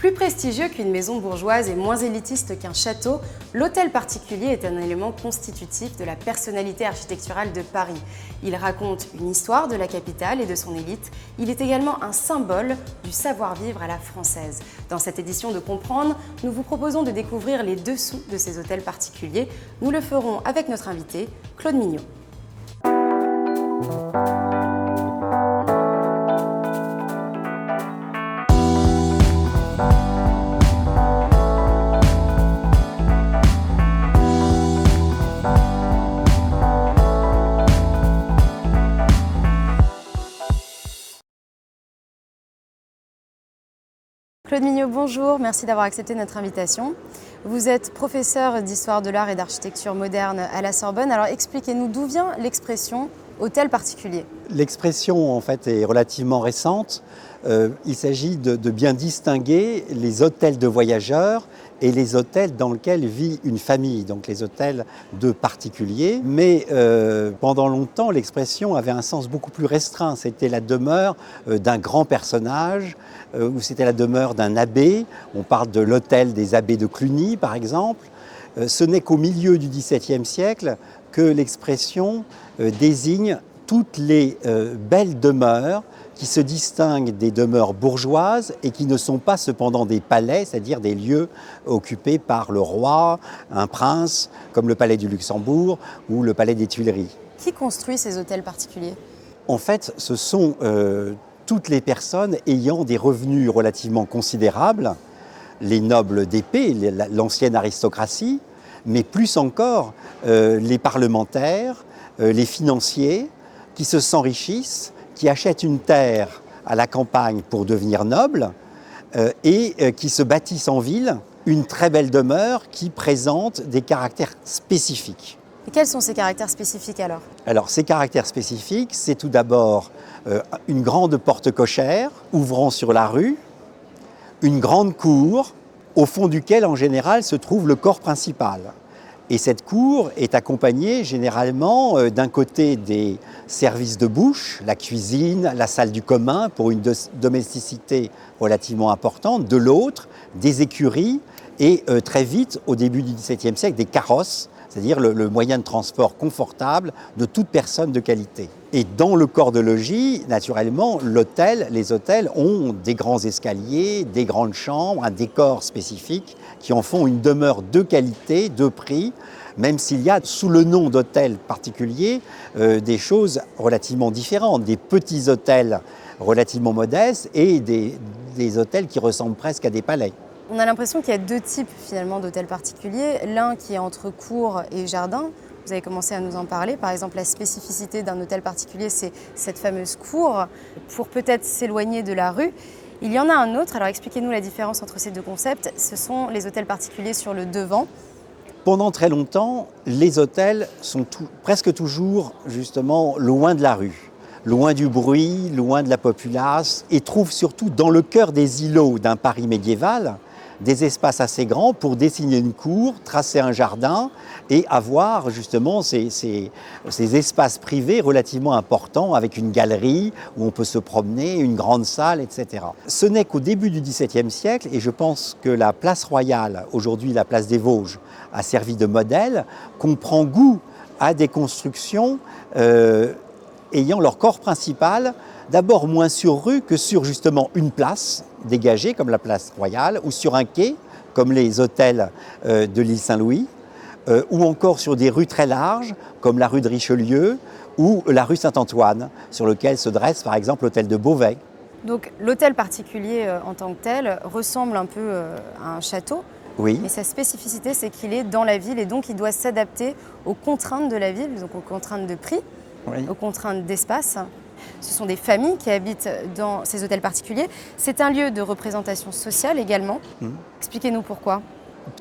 Plus prestigieux qu'une maison bourgeoise et moins élitiste qu'un château, l'hôtel particulier est un élément constitutif de la personnalité architecturale de Paris. Il raconte une histoire de la capitale et de son élite. Il est également un symbole du savoir-vivre à la française. Dans cette édition de Comprendre, nous vous proposons de découvrir les dessous de ces hôtels particuliers. Nous le ferons avec notre invité, Claude Mignot. Claude Mignot, bonjour, merci d'avoir accepté notre invitation. Vous êtes professeur d'histoire de l'art et d'architecture moderne à la Sorbonne. Alors expliquez-nous d'où vient l'expression hôtel particulier. L'expression en fait est relativement récente. Il s'agit de bien distinguer les hôtels de voyageurs et les hôtels dans lesquels vit une famille, donc les hôtels de particuliers. Mais pendant longtemps, l'expression avait un sens beaucoup plus restreint. C'était la demeure d'un grand personnage, ou c'était la demeure d'un abbé. On parle de l'hôtel des abbés de Cluny, par exemple. Ce n'est qu'au milieu du XVIIe siècle que l'expression désigne toutes les belles demeures qui se distinguent des demeures bourgeoises et qui ne sont pas cependant des palais, c'est-à-dire des lieux occupés par le roi, un prince, comme le palais du Luxembourg ou le palais des Tuileries. Qui construit ces hôtels particuliers ? En fait, ce sont toutes les personnes ayant des revenus relativement considérables, les nobles d'épée, l'ancienne aristocratie, mais plus encore les parlementaires, les financiers qui s'enrichissent, qui achètent une terre à la campagne pour devenir nobles et qui se bâtissent en ville une très belle demeure qui présente des caractères spécifiques. Et quels sont ces caractères spécifiques alors ? Alors ces caractères spécifiques, c'est tout d'abord une grande porte cochère ouvrant sur la rue, une grande cour au fond duquel en général se trouve le corps principal. Et cette cour est accompagnée généralement d'un côté des services de bouche, la cuisine, la salle du commun pour une domesticité relativement importante, de l'autre des écuries et très vite, au début du XVIIe siècle, des carrosses, c'est-à-dire le moyen de transport confortable de toute personne de qualité. Et dans le corps de logis, naturellement, les hôtels ont des grands escaliers, des grandes chambres, un décor spécifique qui en font une demeure de qualité, de prix, même s'il y a sous le nom d'hôtel particulier des choses relativement différentes, des petits hôtels relativement modestes et des hôtels qui ressemblent presque à des palais. On a l'impression qu'il y a deux types finalement d'hôtels particuliers. L'un qui est entre cour et jardin. Vous avez commencé à nous en parler. Par exemple, la spécificité d'un hôtel particulier, c'est cette fameuse cour pour peut-être s'éloigner de la rue. Il y en a un autre. Alors expliquez-nous la différence entre ces deux concepts. Ce sont les hôtels particuliers sur le devant. Pendant très longtemps, les hôtels sont presque toujours justement loin de la rue, loin du bruit, loin de la populace, et trouvent surtout dans le cœur des îlots d'un Paris médiéval des espaces assez grands pour dessiner une cour, tracer un jardin et avoir justement ces espaces privés relativement importants avec une galerie où on peut se promener, une grande salle, etc. Ce n'est qu'au début du XVIIe siècle, et je pense que la place Royale, aujourd'hui la place des Vosges, a servi de modèle, qu'on prend goût à des constructions ayant leur corps principal d'abord moins sur rue que sur justement une place dégagée comme la place Royale ou sur un quai comme les hôtels de l'île Saint-Louis ou encore sur des rues très larges comme la rue de Richelieu ou la rue Saint-Antoine sur lequel se dresse par exemple l'hôtel de Beauvais. Donc l'hôtel particulier en tant que tel ressemble un peu à un château. Oui. Mais sa spécificité, c'est qu'il est dans la ville et donc il doit s'adapter aux contraintes de la ville, donc aux contraintes de prix, oui, aux contraintes d'espace. Ce sont des familles qui habitent dans ces hôtels particuliers. C'est un lieu de représentation sociale également. Expliquez-nous pourquoi.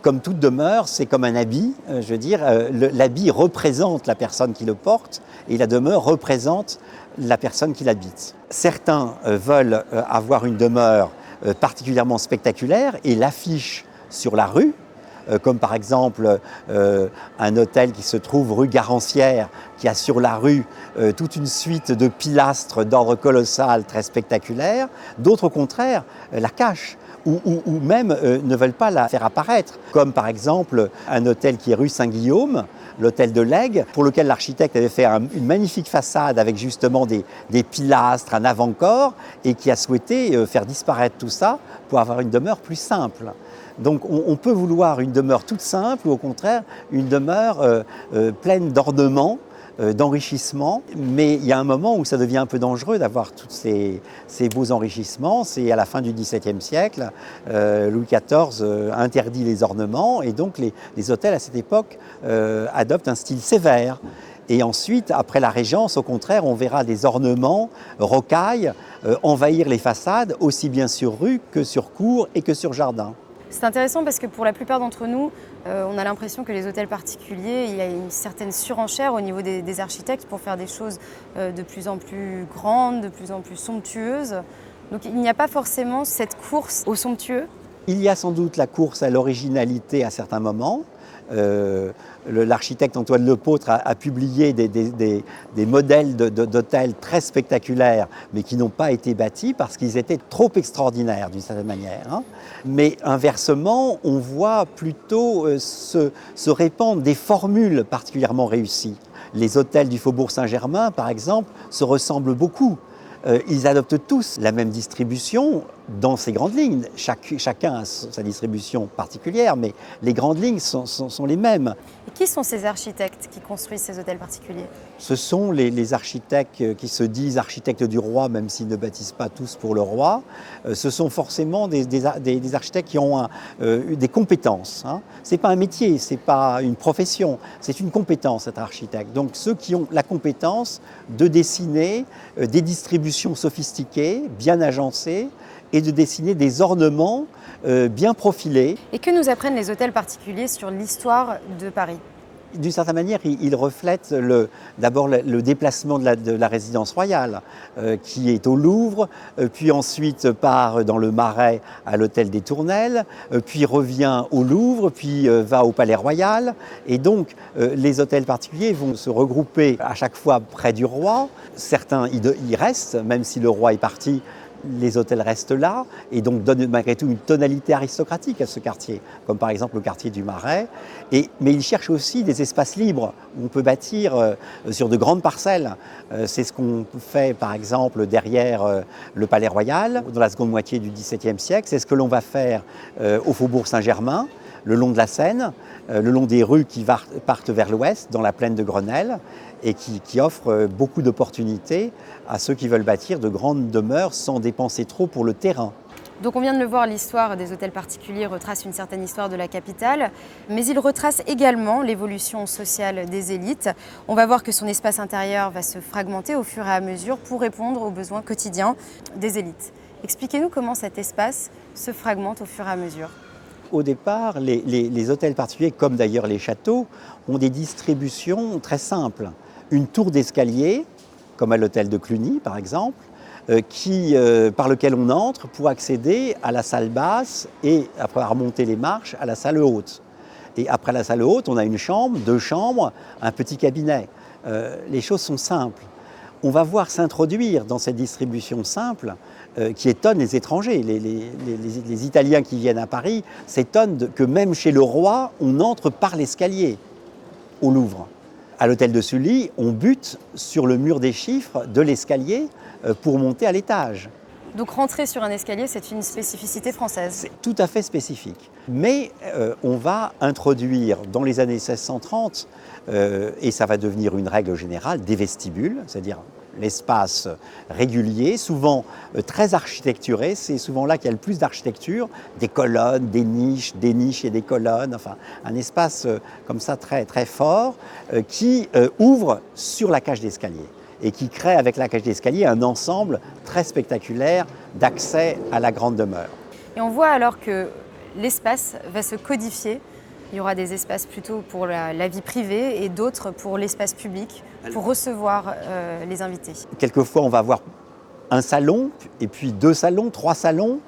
Comme toute demeure, c'est comme un habit. L'habit représente la personne qui le porte et la demeure représente la personne qui l'habite. Certains veulent avoir une demeure particulièrement spectaculaire et l'affichent sur la rue, comme par exemple un hôtel qui se trouve rue Garancière, qui a sur la rue toute une suite de pilastres d'ordre colossal très spectaculaire. D'autres, au contraire, la cachent ou même ne veulent pas la faire apparaître, comme par exemple un hôtel qui est rue Saint-Guillaume, l'hôtel de l'Aigle, pour lequel l'architecte avait fait une magnifique façade avec justement des pilastres, un avant-corps, et qui a souhaité faire disparaître tout ça pour avoir une demeure plus simple. Donc on peut vouloir une demeure toute simple ou au contraire une demeure pleine d'ornements, d'enrichissement, mais il y a un moment où ça devient un peu dangereux d'avoir tous ces beaux enrichissements. C'est à la fin du XVIIe siècle, Louis XIV interdit les ornements et donc les hôtels à cette époque adoptent un style sévère. Et ensuite, après la Régence, au contraire, on verra des ornements, rocailles, envahir les façades, aussi bien sur rue que sur cour et que sur jardin. C'est intéressant parce que pour la plupart d'entre nous, on a l'impression que les hôtels particuliers, il y a une certaine surenchère au niveau des architectes pour faire des choses de plus en plus grandes, de plus en plus somptueuses. Donc il n'y a pas forcément cette course au somptueux. Il y a sans doute la course à l'originalité à certains moments. L'architecte Antoine Lepôtre a publié des modèles d'hôtels très spectaculaires, mais qui n'ont pas été bâtis parce qu'ils étaient trop extraordinaires d'une certaine manière. Hein. Mais inversement, on voit plutôt se répandre des formules particulièrement réussies. Les hôtels du Faubourg Saint-Germain, par exemple, se ressemblent beaucoup. Ils adoptent tous la même distribution dans ces grandes lignes. Chacun a sa distribution particulière, mais les grandes lignes sont les mêmes. Et qui sont ces architectes qui construisent ces hôtels particuliers? Ce sont les architectes qui se disent architectes du roi, même s'ils ne bâtissent pas tous pour le roi. Ce sont forcément des architectes qui ont des compétences. Hein. Ce n'est pas un métier, ce n'est pas une profession, c'est une compétence, être architecte. Donc ceux qui ont la compétence de dessiner des distributions sophistiquées, bien agencées, et de dessiner des ornements bien profilés. Et que nous apprennent les hôtels particuliers sur l'histoire de Paris? D'une certaine manière, il reflète d'abord le déplacement de la résidence royale, qui est au Louvre, puis ensuite part dans le Marais à l'hôtel des Tournelles, puis revient au Louvre, puis va au Palais Royal. Et donc, les hôtels particuliers vont se regrouper à chaque fois près du roi. Certains y restent, même si le roi est parti. Les hôtels restent là et donc donnent malgré tout une tonalité aristocratique à ce quartier, comme par exemple le quartier du Marais. Mais ils cherchent aussi des espaces libres où on peut bâtir sur de grandes parcelles. C'est ce qu'on fait par exemple derrière le Palais Royal, dans la seconde moitié du XVIIe siècle. C'est ce que l'on va faire au Faubourg Saint-Germain, le long de la Seine, le long des rues qui partent vers l'ouest, dans la plaine de Grenelle, et qui offrent beaucoup d'opportunités à ceux qui veulent bâtir de grandes demeures sans dépenser trop pour le terrain. Donc on vient de le voir, l'histoire des hôtels particuliers retrace une certaine histoire de la capitale, mais il retrace également l'évolution sociale des élites. On va voir que son espace intérieur va se fragmenter au fur et à mesure pour répondre aux besoins quotidiens des élites. Expliquez-nous comment cet espace se fragmente au fur et à mesure. Au départ, les hôtels particuliers, comme d'ailleurs les châteaux, ont des distributions très simples. Une tour d'escalier, comme à l'hôtel de Cluny par exemple, par lequel on entre pour accéder à la salle basse et, après remonter les marches, à la salle haute. Et après la salle haute, on a une chambre, 2 chambres, un petit cabinet. Les choses sont simples. On va voir s'introduire dans cette distribution simple qui étonne les étrangers. Les Italiens qui viennent à Paris s'étonnent que même chez le roi, on entre par l'escalier au Louvre. À l'hôtel de Sully, on bute sur le mur des chiffres de l'escalier pour monter à l'étage. Donc rentrer sur un escalier, c'est une spécificité française. C'est tout à fait spécifique. Mais on va introduire dans les années 1630, et ça va devenir une règle générale, des vestibules, c'est-à-dire l'espace régulier, souvent très architecturé. C'est souvent là qu'il y a le plus d'architecture, des colonnes, des niches et des colonnes, enfin un espace comme ça très, très fort qui ouvre sur la cage d'escalier et qui crée avec la cage d'escalier un ensemble très spectaculaire d'accès à la grande demeure. Et on voit alors que l'espace va se codifier. Il y aura des espaces plutôt pour la vie privée et d'autres pour l'espace public, pour recevoir les invités. Quelquefois, on va avoir un salon, et puis 2 salons, 3 salons,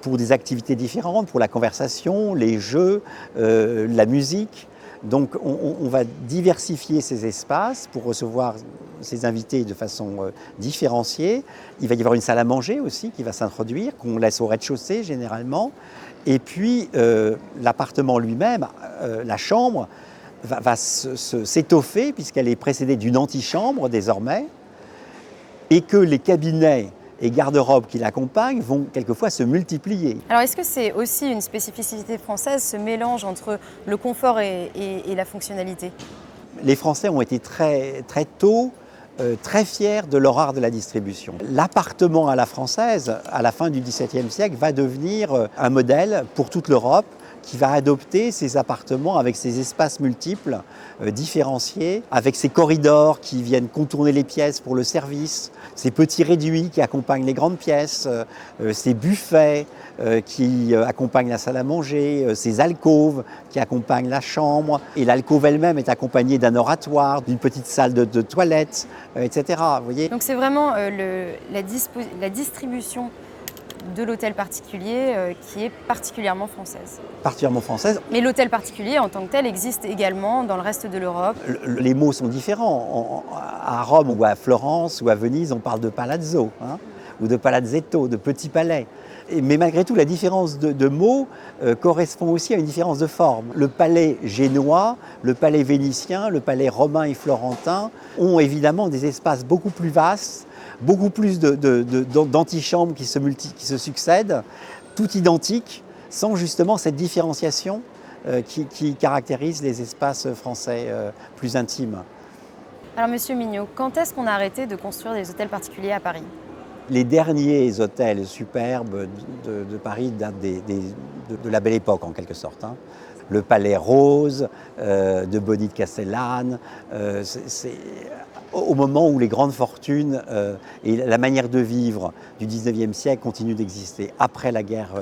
pour des activités différentes, pour la conversation, les jeux, la musique. Donc on va diversifier ces espaces pour recevoir ces invités de façon différenciée. Il va y avoir une salle à manger aussi qui va s'introduire, qu'on laisse au rez-de-chaussée généralement. Et puis l'appartement lui-même, la chambre, va s'étoffer puisqu'elle est précédée d'une antichambre désormais, et que les cabinets et garde-robes qui l'accompagnent vont quelquefois se multiplier. Alors est-ce que c'est aussi une spécificité française, ce mélange entre le confort et la fonctionnalité? Les Français ont été très tôt très fiers de leur art de la distribution. L'appartement à la française, à la fin du XVIIe siècle, va devenir un modèle pour toute l'Europe, qui va adopter ces appartements avec ces espaces multiples, différenciés, avec ces corridors qui viennent contourner les pièces pour le service, ces petits réduits qui accompagnent les grandes pièces, ces buffets qui accompagnent la salle à manger, ces alcôves qui accompagnent la chambre. Et l'alcôve elle-même est accompagnée d'un oratoire, d'une petite salle de toilette, etc. Vous voyez ? Donc c'est vraiment la distribution de l'hôtel particulier qui est particulièrement française. Particulièrement française. Mais l'hôtel particulier en tant que tel existe également dans le reste de l'Europe. Les mots sont différents. À Rome ou à Florence ou à Venise, on parle de palazzo, ou de palazzetto, de petit palais. Mais malgré tout, la différence de mots correspond aussi à une différence de forme. Le palais génois, le palais vénitien, le palais romain et florentin ont évidemment des espaces beaucoup plus vastes, beaucoup plus d'antichambres qui se succèdent, tout identiques, sans justement cette différenciation qui caractérise les espaces français plus intimes. Alors Monsieur Mignot, quand est-ce qu'on a arrêté de construire des hôtels particuliers à Paris ? Les derniers hôtels superbes de Paris datent de la Belle Époque en quelque sorte. Le Palais Rose de Bonny de Castellane, c'est au moment où les grandes fortunes et la manière de vivre du 19e siècle continuent d'exister. Après la guerre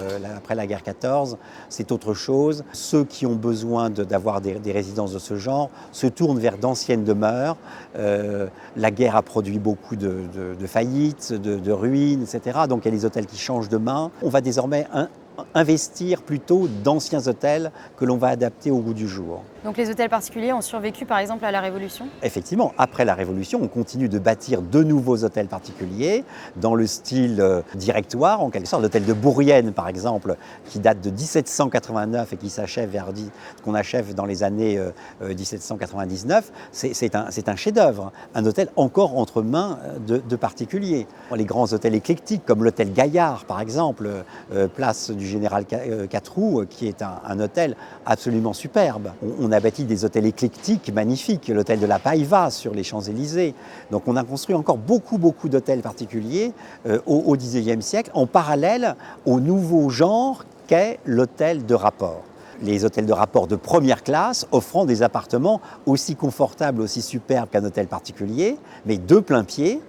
14, c'est autre chose. Ceux qui ont besoin d'avoir des résidences de ce genre se tournent vers d'anciennes demeures. La guerre a produit beaucoup de faillites, de ruines, etc. Donc il y a des hôtels qui changent de main. On va désormais investir plutôt d'anciens hôtels que l'on va adapter au goût du jour. Donc les hôtels particuliers ont survécu par exemple à la Révolution ? Effectivement, après la Révolution, on continue de bâtir de nouveaux hôtels particuliers dans le style directoire, en quelque sorte. L'hôtel de Bourrienne, par exemple, qui date de 1789 et qui qu'on achève dans les années 1799, c'est un chef-d'œuvre, un hôtel encore entre mains de particuliers. Les grands hôtels éclectiques, comme l'hôtel Gaillard, par exemple, place du Général Catroux, qui est un hôtel absolument superbe. On a bâti des hôtels éclectiques magnifiques, l'hôtel de la Paiva sur les Champs-Élysées. Donc on a construit encore beaucoup d'hôtels particuliers au XIXe siècle, en parallèle au nouveau genre qu'est l'hôtel de rapport. Les hôtels de rapport de première classe offrant des appartements aussi confortables, aussi superbes qu'un hôtel particulier, mais de plein pied.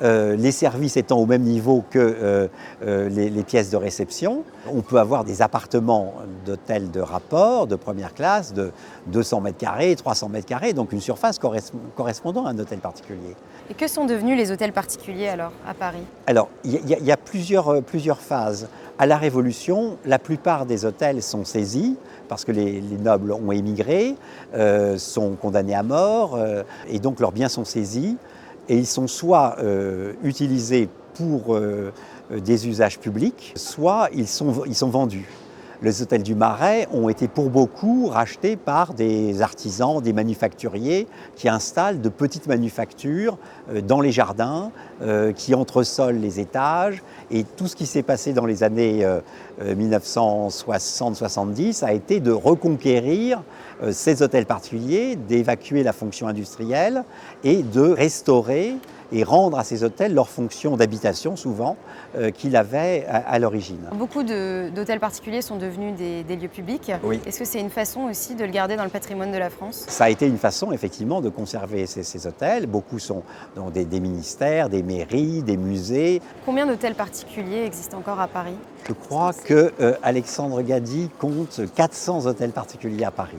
Les services étant au même niveau que les pièces de réception. On peut avoir des appartements d'hôtels de rapport, de première classe, de 200 mètres carrés, 300 mètres carrés, donc une surface correspondant à un hôtel particulier. Et que sont devenus les hôtels particuliers alors à Paris ? Alors, il y a plusieurs phases. À la Révolution, la plupart des hôtels sont saisis parce que les nobles ont émigré, sont condamnés à mort, et donc leurs biens sont saisis. Et ils sont soit utilisés pour des usages publics, soit ils sont vendus. Les hôtels du Marais ont été pour beaucoup rachetés par des artisans, des manufacturiers qui installent de petites manufactures dans les jardins, qui entresolent les étages. Et tout ce qui s'est passé dans les années 1960-70 a été de reconquérir ces hôtels particuliers, d'évacuer la fonction industrielle et de restaurer et rendre à ces hôtels leur fonction d'habitation, souvent, qu'ils avaient à l'origine. Beaucoup d'hôtels particuliers sont devenus des lieux publics. Oui. Est-ce que c'est une façon aussi de le garder dans le patrimoine de la France ? Ça a été une façon, effectivement, de conserver ces hôtels. Beaucoup sont dans des ministères, des mairies, des musées. Combien d'hôtels particuliers existent encore à Paris ? Je crois que Alexandre Gady compte 400 hôtels particuliers à Paris.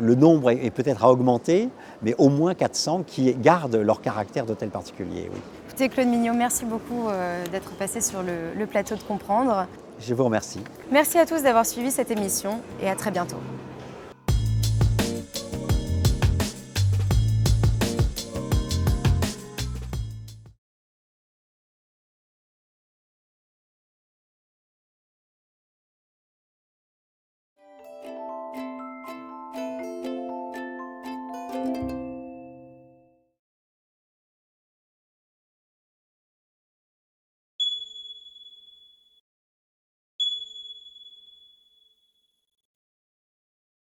Le nombre est peut-être à augmenter, mais au moins 400 qui gardent leur caractère d'hôtel particulier. Oui. Écoutez, Claude Mignot, merci beaucoup d'être passé sur le plateau de Comprendre. Je vous remercie. Merci à tous d'avoir suivi cette émission et à très bientôt.